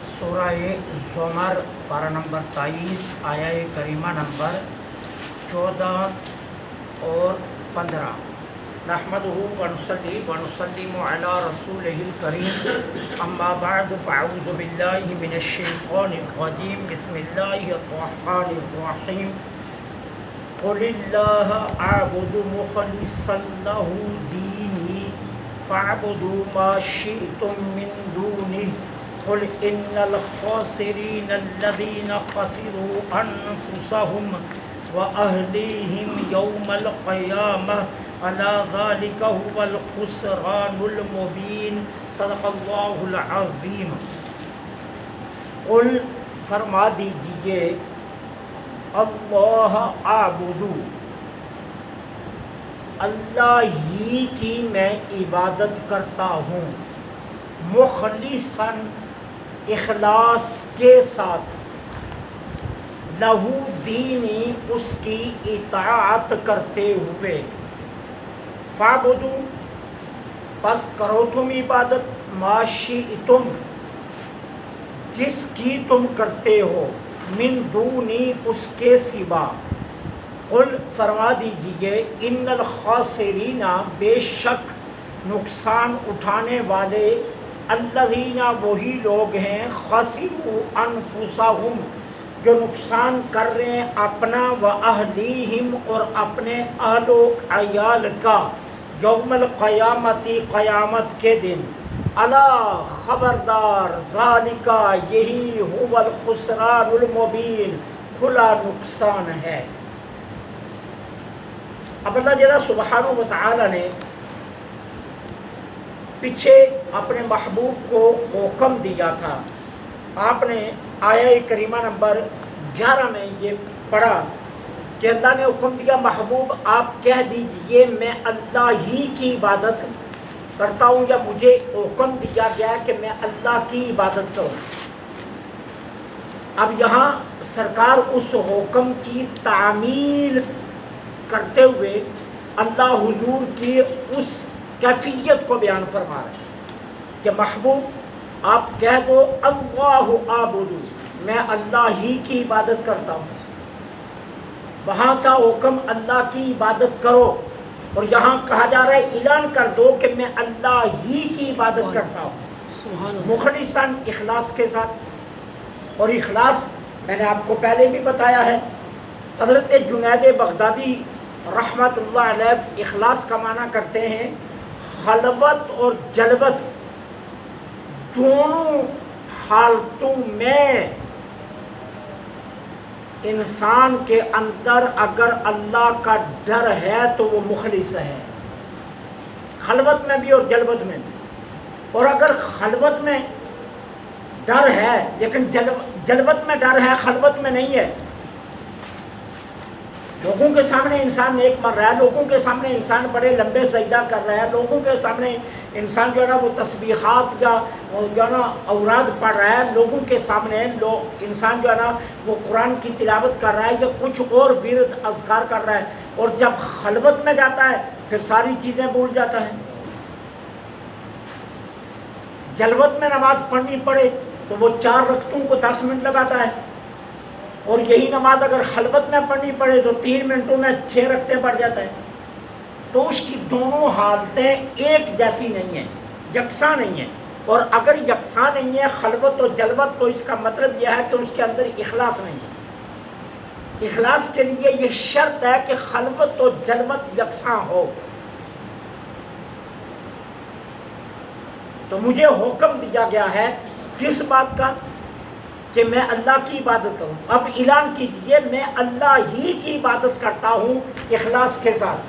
سورہ زمر پارہ نمبر 23 آیہ کریمہ نمبر 14 اور 15۔ نحمدہ ونصلی ونسلم علی رسولہ الکریم، اما بعد فاعوذ باللہ من الشیطان الرجیم، بسم اللہ الرحمن الرحیم۔ قل اللہ اعبد مخلصا لہ دینی فاعبدوا ما شئتم من دونہ قل ان الخاسرین الذین خسروا انفسهم واہلیہم یوم القیامہ الا ذلک هو الخسران المبین۔ صدق اللہ العظیم۔ قل فرما دیجئے، اللہ اعبدو، اللہ ہی کی میں عبادت کرتا ہوں، مخلصاً اخلاص کے ساتھ، لہو دینی اس کی اطاعت کرتے ہوئے، فعبدو پس کرو تم عبادت، ما شئتم جس کی تم کرتے ہو، من دونی اس کے سوا، قل فرما دیجئے، ان الخاسرین بے شک نقصان اٹھانے والے، الذین وہی لوگ ہیں، خسروا انفسہم جو نقصان کر رہے ہیں اپنا، واہلیہم اور اپنے اہل و عیال کا، یوم القیامتی قیامت کے دن، الا خبردار، ذالکا یہی هو الخسران المبین کھلا نقصان ہے۔ اب اللہ جل سبحانہ و تعالی نے پیچھے اپنے محبوب کو حکم دیا تھا، آپ نے آیہ کریمہ نمبر 11 میں یہ پڑھا کہ اللہ نے حکم دیا، محبوب آپ کہہ دیجئے میں اللہ ہی کی عبادت کرتا ہوں، یا مجھے حکم دیا گیا کہ میں اللہ کی عبادت کروں۔ اب یہاں سرکار اس حکم کی تعمیل کرتے ہوئے اللہ حضور کی اس کیفیت کو بیان فرما رہے ہیں کہ محبوب آپ کہہ دو، اللہ اعبدو، میں اللہ ہی کی عبادت کرتا ہوں۔ وہاں کا حکم اللہ کی عبادت کرو، اور یہاں کہا جا رہا ہے اعلان کر دو کہ میں اللہ ہی کی عبادت کرتا ہوں، مخلصاً اخلاص کے ساتھ۔ اور اخلاص میں نے آپ کو پہلے بھی بتایا ہے، حضرت جنید بغدادی رحمت اللہ علیہ اخلاص کا معنی کرتے ہیں خلوت اور جلوت دونوں حالتوں میں انسان کے اندر اگر اللہ کا ڈر ہے تو وہ مخلص ہے، خلوت میں بھی اور جلوت میں بھی۔ اور اگر خلوت میں ڈر ہے لیکن جلوت میں ڈر ہے، خلوت میں نہیں ہے، لوگوں کے سامنے انسان نیک مر رہا ہے، لوگوں کے سامنے انسان بڑے لمبے سجدہ کر رہا ہے، لوگوں کے سامنے انسان جو ہے نا وہ تسبیحات یا جو ہے نا اوراد پڑھ رہا ہے، لوگوں کے سامنے انسان جو ہے نا وہ قرآن کی تلاوت کر رہا ہے یا کچھ اور ورد اذکار کر رہا ہے، اور جب خلوت میں جاتا ہے پھر ساری چیزیں بھول جاتا ہے۔ جلوت میں نماز پڑھنی پڑے تو وہ 4 رکعتوں کو 10 منٹ لگاتا ہے، اور یہی نماز اگر خلوت میں پڑھنی پڑے تو 3 منٹوں میں 6 رکعتیں پڑھ جاتا ہے۔ تو اس کی دونوں حالتیں ایک جیسی نہیں ہیں، یکساں نہیں ہیں، اور اگر یکساں نہیں ہے خلوت و جلوت تو اس کا مطلب یہ ہے کہ اس کے اندر اخلاص نہیں ہے۔ اخلاص کے لیے یہ شرط ہے کہ خلوت و جلوت یکساں ہو۔ تو مجھے حکم دیا گیا ہے کس بات کا؟ کہ میں اللہ کی عبادت کروں۔ اب اعلان کیجئے میں اللہ ہی کی عبادت کرتا ہوں اخلاص کے ساتھ،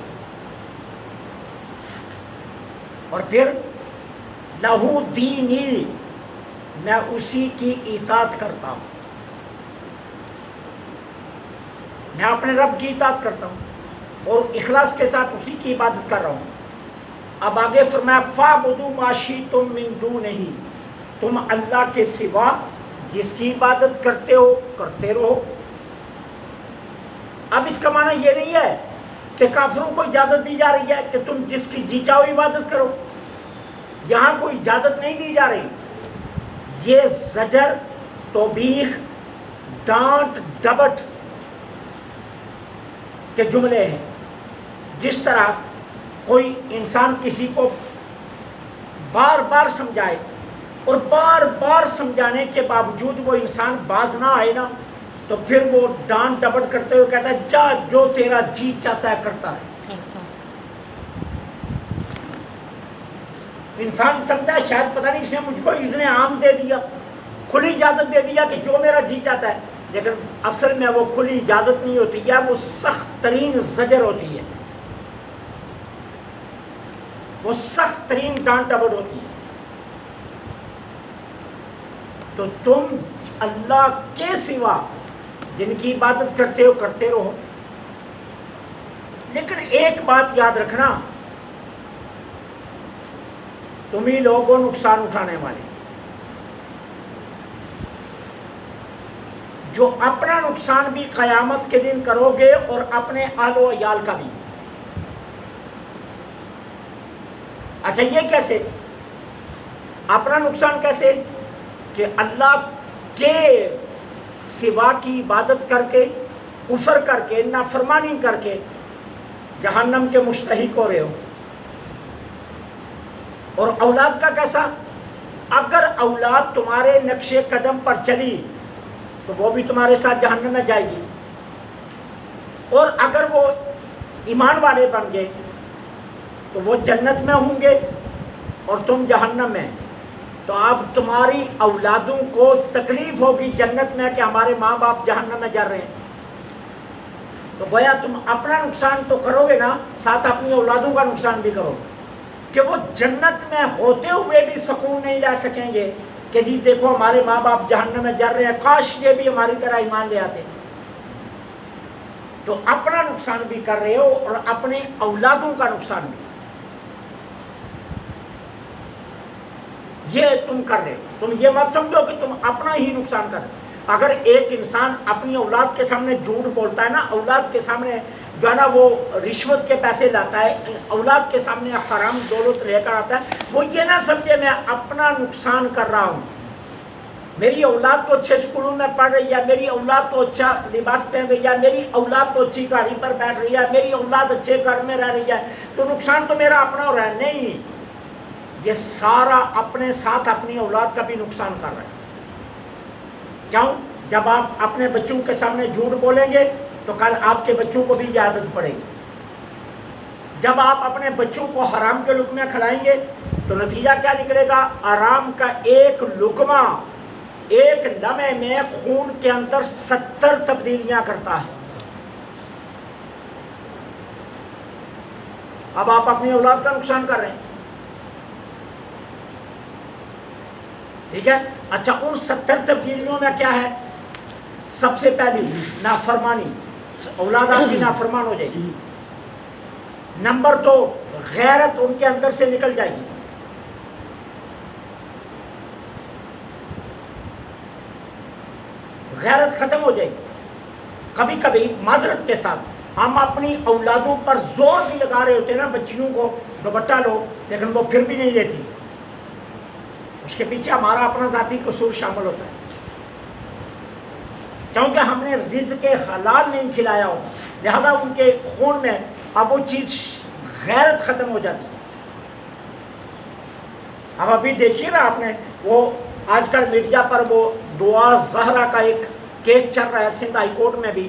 اور پھر لہو دینی، میں اسی کی اطاعت کرتا ہوں، میں اپنے رب کی اطاعت کرتا ہوں اور اخلاص کے ساتھ اسی کی عبادت کر رہا ہوں۔ اب آگے فرمایا فَاعْبُدُوا مَا شِئْتُم مِّن دُونِهِ، تم اللہ کے سوا جس کی عبادت کرتے ہو کرتے رہو۔ اب اس کا معنی یہ نہیں ہے کہ کافروں کو اجازت دی جا رہی ہے کہ تم جس کی جی چاہو عبادت کرو، یہاں کوئی اجازت نہیں دی جا رہی. یہ زجر، توبیخ، ڈانٹ ڈبٹ کے جملے ہیں. جس طرح کوئی انسان کسی کو بار بار سمجھائے اور بار بار سمجھانے کے باوجود وہ انسان باز نہ آئے نا، تو پھر وہ ڈانٹ ڈبٹ کرتے ہوئے کہتا ہے جا جو تیرا جی چاہتا ہے کرتا ہے. انسان سمجھتا ہے شاید پتہ نہیں اس نے مجھ کو اذن عام دے دیا، کھلی اجازت دے دیا کہ جو میرا جی چاہتا ہے، لیکن اصل میں وہ کھلی اجازت نہیں ہوتی ہے، وہ سخت ترین زجر ہوتی ہے، وہ سخت ترین ڈانٹ ڈبٹ ہوتی ہے. تو تم اللہ کے سوا جن کی عبادت کرتے ہو کرتے رہو، لیکن ایک بات یاد رکھنا، تم ہی لوگوں نقصان اٹھانے والے. جو اپنا نقصان بھی قیامت کے دن کرو گے اور اپنے اہل و عیال کا بھی. اچھا یہ کیسے؟ اپنا نقصان کیسے؟ کہ اللہ کے سوا کی عبادت کر کے، کفر کر کے، نافرمانی کر کے جہنم کے مستحق ہو رہے ہو. اور اولاد کا کیسا؟ اگر اولاد تمہارے نقش قدم پر چلی تو وہ بھی تمہارے ساتھ جہنم میں جائے گی، اور اگر وہ ایمان والے بن گئے تو وہ جنت میں ہوں گے اور تم جہنم میں. تو اب تمہاری اولادوں کو تکلیف ہوگی جنت میں کہ ہمارے ماں باپ جہنم میں جا رہے ہیں. تو گویا تم اپنا نقصان تو کرو گے نا، ساتھ اپنی اولادوں کا نقصان بھی کرو گے کہ وہ جنت میں ہوتے ہوئے بھی سکون نہیں لے سکیں گے کہ جی دیکھو ہمارے ماں باپ جہنم میں جا رہے ہیں، کاش یہ بھی ہماری طرح ایمان لے آتے. تو اپنا نقصان بھی کر رہے ہو اور اپنے اولادوں کا نقصان بھی. یہ تم کر رہے ہو. تم یہ مت سمجھو کہ تم اپنا ہی نقصان کر رہے ہو. اگر ایک انسان اپنی اولاد کے سامنے جھوٹ بولتا ہے نا، اولاد کے سامنے جو ہے نا وہ رشوت کے پیسے لاتا ہے، اولاد کے سامنے حرام دولت لے کر آتا ہے، وہ یہ نہ سمجھے میں اپنا نقصان کر رہا ہوں. میری اولاد تو اچھے اسکولوں میں پڑھ رہی ہے، میری اولاد تو اچھا لباس پہن رہی ہے، میری اولاد تو اچھی گاڑی پر بیٹھ رہی ہے، میری اولاد اچھے گھر میں رہ رہی ہے، تو نقصان تو میرا اپنا ہو رہا ہے. نہیں، یہ سارا اپنے ساتھ اپنی اولاد کا بھی نقصان کر رہا ہے. کیوں؟ جب آپ اپنے بچوں کے سامنے جھوٹ بولیں گے تو کل آپ کے بچوں کو بھی یہ عادت پڑے گی. جب آپ اپنے بچوں کو حرام کے لقمے کھلائیں گے تو نتیجہ کیا نکلے گا؟ حرام کا ایک لقمہ ایک لمحے میں خون کے اندر 70 تبدیلیاں کرتا ہے. اب آپ اپنی اولاد کا نقصان کر رہے ہیں. ٹھیک ہے؟ اچھا، ان 70 تبدیلیوں میں کیا ہے؟ سب سے پہلی نافرمانی، اولاد آپ کی نافرمان ہو جائے گی. نمبر 2، غیرت ان کے اندر سے نکل جائے گی. غیرت ختم ہو جائے گی. کبھی کبھی معذرت کے ساتھ ہم اپنی اولادوں پر زور بھی لگا رہے ہوتے ہیں نا، بچیوں کو دوپٹہ لو، لیکن وہ پھر بھی نہیں لیتی. اس کے پیچھے ہمارا اپنا ذاتی قصور شامل ہوتا ہے، کیونکہ ہم نے رزق حلال نہیں کھلایا ہوتا، لہذا ان کے خون میں اب وہ چیز غیرت ختم ہو جاتی ہے. اب ابھی دیکھیے نا آپ نے، وہ آج کل میڈیا پر وہ دعا زہرا کا ایک کیس چل رہا ہے سندھ ہائی کورٹ میں بھی،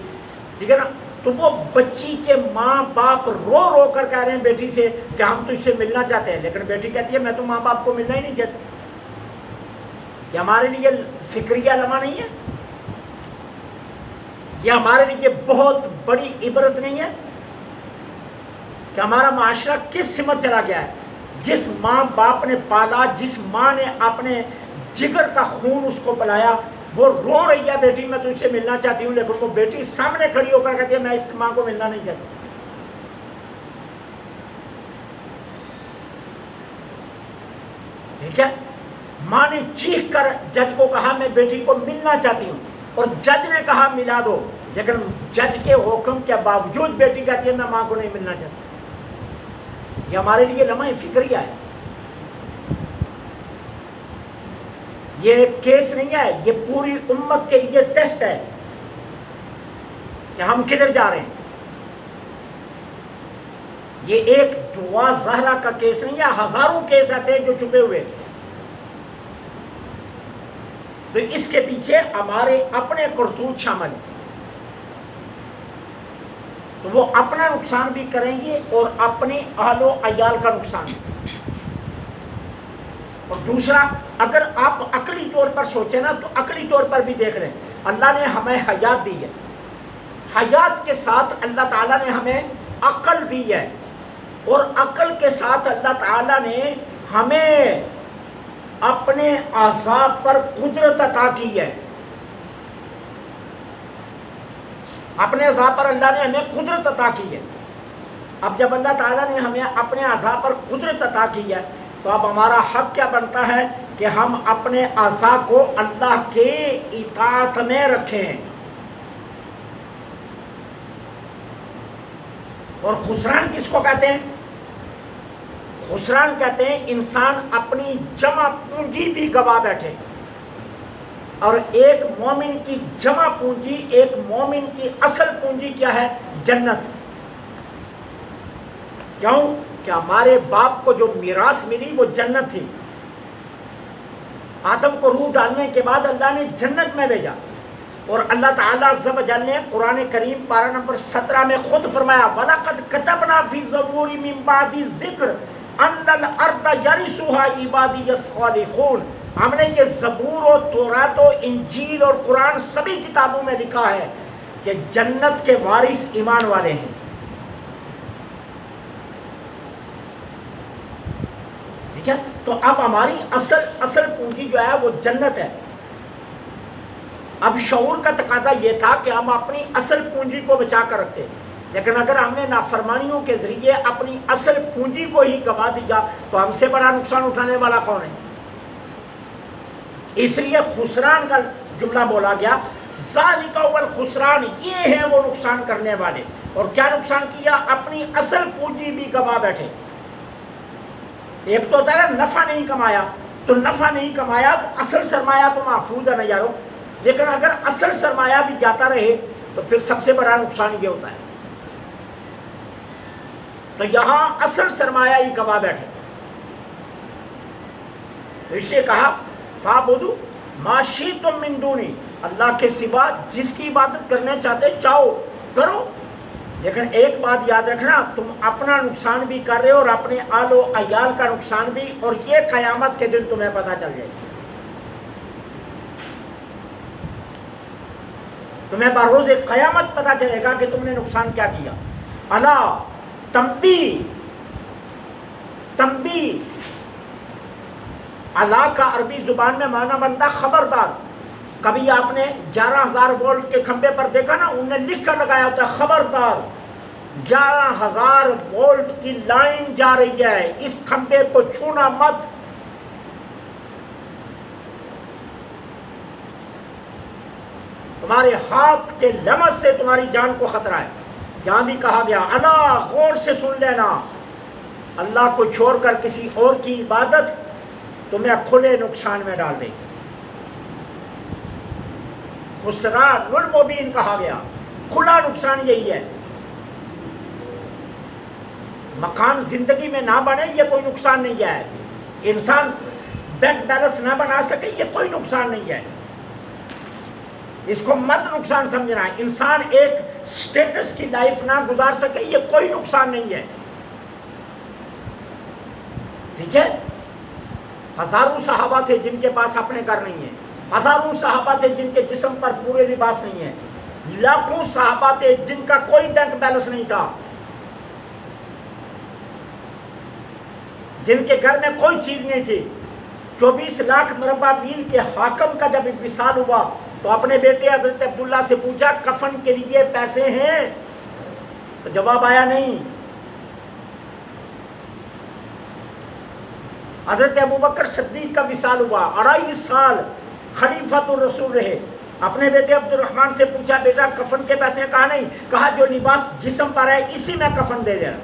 ٹھیک ہے نا. تو وہ بچی کے ماں باپ رو رو کر کہہ رہے ہیں بیٹی سے کہ ہم تو اس سے ملنا چاہتے ہیں، لیکن بیٹی کہتی ہے میں تو ماں باپ کو ملنا ہی نہیں چاہتی. یہ ہمارے لیے فکریہ لمحہ نہیں ہے؟ یہ ہمارے لیے بہت بڑی عبرت نہیں ہے کہ ہمارا معاشرہ کس سمت چلا گیا ہے؟ جس ماں باپ نے پالا، جس ماں نے اپنے جگر کا خون اس کو پلایا، وہ رو رہی ہے بیٹی میں تجھ سے ملنا چاہتی ہوں، لیکن وہ بیٹی سامنے کھڑی ہو کر کہتی ہے میں اس ماں کو ملنا نہیں چاہتی. ٹھیک ہے؟ ماں نے چیخ کر جج کو کہا میں بیٹی کو ملنا چاہتی ہوں، اور جج نے کہا ملا دو، لیکن جج کے حکم کے باوجود بیٹی کہتی ہے میں ماں کو نہیں ملنا چاہتی. یہ ہمارے لیے لمحہ فکریہ ہے. یہ کیس نہیں ہے، یہ پوری امت کے لیے ٹیسٹ ہے کہ ہم کدھر جا رہے ہیں۔ یہ ایک دعا زہرا کا کیس نہیں ہے، ہزاروں کیس ایسے جو چھپے ہوئے۔ تو اس کے پیچھے ہمارے اپنے کرتوت شامل ہیں، تو وہ اپنا نقصان بھی کریں گے اور اپنے اہل و عیال کا نقصان بھی۔ اور دوسرا، اگر آپ عقلی طور پر سوچیں نا تو عقلی طور پر بھی دیکھ لیں، اللہ نے ہمیں حیات دی ہے، حیات کے ساتھ اللہ تعالیٰ نے ہمیں عقل دی ہے، اور عقل کے ساتھ اللہ تعالیٰ نے ہمیں اپنے اعضاء پر قدرت عطا کی ہے۔ اپنے اعضاء پر اللہ نے ہمیں قدرت عطا کی ہے۔ اب جب اللہ تعالیٰ نے ہمیں اپنے اعضاء پر قدرت عطا کی ہے تو اب ہمارا حق کیا بنتا ہے کہ ہم اپنے اعضاء کو اللہ کے اطاعت میں رکھیں۔ اور خسران کس کو کہتے ہیں؟ خسران کہتے ہیں انسان اپنی جمع پونجی بھی گوا بیٹھے، اور ایک مومن کی جمع پونجی، ایک مومن کی اصل پونجی کیا ہے؟ جنت۔ کیوں؟ کہ ہمارے باپ کو جو میراث ملی وہ جنت تھی۔ آدم کو روح ڈالنے کے بعد اللہ نے جنت میں بھیجا، اور اللہ تعالیٰ عز و جل نے قرآن کریم پارہ نمبر 17 میں خود فرمایا وَلَقَدْ كَتَبْنَا فِي الزَّبُورِ مِن بَعْدِ الذِّكْرِ أَنَّ الْأَرْضَ يَرِثُهَا عِبَادِيَ الصَّالِحُونَ۔ ہم نے یہ زبور و تورات و انجیل اور قرآن سبھی کتابوں میں لکھا ہے کہ جنت کے وارث ایمان والے ہیں۔ ٹھیک ہے، تو اب ہماری اصل پونجی جو ہے وہ جنت ہے۔ اب شعور کا تقاضا یہ تھا کہ ہم اپنی اصل پونجی کو بچا کر رکھتے، لیکن اگر ہم نے نافرمانیوں کے ذریعے اپنی اصل پونجی کو ہی گوا دیا تو ہم سے بڑا نقصان اٹھانے والا کون ہے؟ اس لیے خسران کا جملہ بولا گیا، ذالک هو الخسران، یہ ہیں وہ نقصان کرنے والے۔ اور کیا نقصان کیا؟ اپنی اصل پونجی بھی گوا بیٹھے۔ ایک تو ہوتا ہے نفع نہیں کمایا، تو نفع نہیں کمایا تو اصل سرمایہ تو محفوظ ہے نا یارو، لیکن اگر اصل سرمایہ بھی جاتا رہے تو پھر سب سے بڑا نقصان یہ ہوتا ہے۔ تو یہاں اصل سرمایہ ہی گوا بیٹھے، تو اس سے کہا فَاعْبُدُوا مَا شِئْتُم مِّن دُونِی، اللہ کے سوا جس کی عبادت کرنا چاہتے چاہو کرو، لیکن ایک بات یاد رکھنا، تم اپنا نقصان بھی کر رہے ہو اور اپنے آل و عیال کا نقصان بھی، اور یہ قیامت کے دن تمہیں پتہ چل جائے گی۔ تمہیں بروز قیامت پتہ چلے گا کہ تم نے نقصان کیا کیا۔ الا تنبیہ، الا کا عربی زبان میں معنی بنتا خبردار۔ کبھی آپ نے 11,000 وولٹ کے کھمبے پر دیکھا نا، انہوں نے لکھ کر لگایا ہوتا ہے خبردار 11,000 وولٹ کی لائن جا رہی ہے، اس کھمبے کو چھونا مت۔ تمہارے ہاتھ کے لمس سے تمہاری جان کو خطرہ ہے۔ یہاں بھی کہا گیا الا، غور سے سن لینا، اللہ کو چھوڑ کر کسی اور کی عبادت تمہیں کھلے نقصان میں ڈال دے گی۔ خسران المبین کہا گیا، کھلا نقصان یہی ہے۔ مکان زندگی میں نہ بنے یہ کوئی نقصان نہیں ہے، انسان بینک بیلنس نہ بنا سکے یہ کوئی نقصان نہیں ہے، اس کو مت نقصان سمجھنا ہے۔ انسان ایک سٹیٹس کی لائف نہ گزار سکے یہ کوئی نقصان نہیں ہے، ٹھیک ہے۔ ہزاروں صحابہ تھے جن کے پاس اپنے گھر نہیں ہیں، ہزاروں صحابہ تھے جن کے جسم پر پورے لباس نہیں ہیں، لاکھوں صحابہ تھے جن کا کوئی بینک بیلنس نہیں تھا، جن کے گھر میں کوئی چیز نہیں تھی۔ 24 لاکھ مربع میل کے حاکم کا جب وصال ہوا تو اپنے بیٹے حضرت عبداللہ سے پوچھا کفن کے لیے پیسے ہیں؟ تو جواب آیا نہیں۔ حضرت ابوبکر صدیق کا وصال ہوا، 2.5 سال خلیفۃ الرسول رہے، اپنے بیٹے عبد الرحمن سے پوچھا بیٹا کفن کے پیسے کہا نہیں، کہا جو لباس جسم پر ہے اسی میں کفن دے دینا،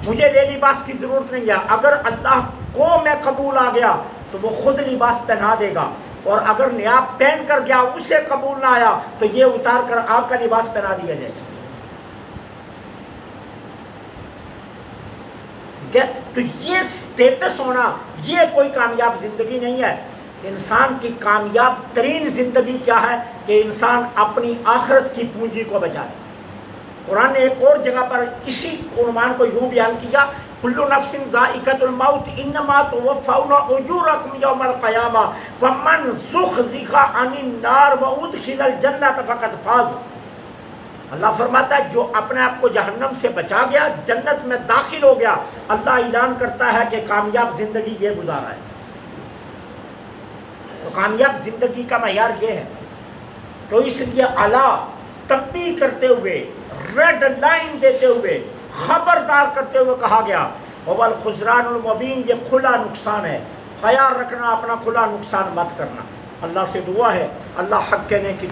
مجھے لے لباس کی ضرورت نہیں ہے، اگر اللہ کو میں قبول آ گیا تو وہ خود لباس پہنا دے گا، اور اگر نیا پہن کر گیا اسے قبول نہ آیا تو یہ اتار کر آپ کا لباس پہنا دیا جائے گا۔ تو یہ سٹیٹس ہونا یہ کوئی کامیاب زندگی نہیں ہے۔ انسان کی کامیاب ترین زندگی کیا ہے کہ انسان اپنی آخرت کی پونجی کو بچائے۔ قرآن نے ایک اور جگہ پر اسی عنوان کو یوں بیان کیا، کل نفس ذائقۃ الموت انما توفون اجورکم یوم القیامہ فمن زحزح عن النار وادخل الجنہ فقد فاز۔ اللہ فرماتا ہے جو اپنے آپ کو جہنم سے بچا گیا، جنت میں داخل ہو گیا، اللہ اعلان کرتا ہے کہ کامیاب زندگی یہ گزارا ہے۔ تو کامیاب زندگی کا معیار یہ ہے۔ تو اس لیے اعلیٰ تنبیہ کرتے ہوئے، ریڈ لائن دیتے ہوئے، خبردار کرتے ہوئے کہا گیا هو الخسران المبین، یہ کھلا نقصان ہے، خیال رکھنا اپنا کھلا نقصان مت کرنا۔ اللہ سے دعا ہے اللہ حق کہنے کی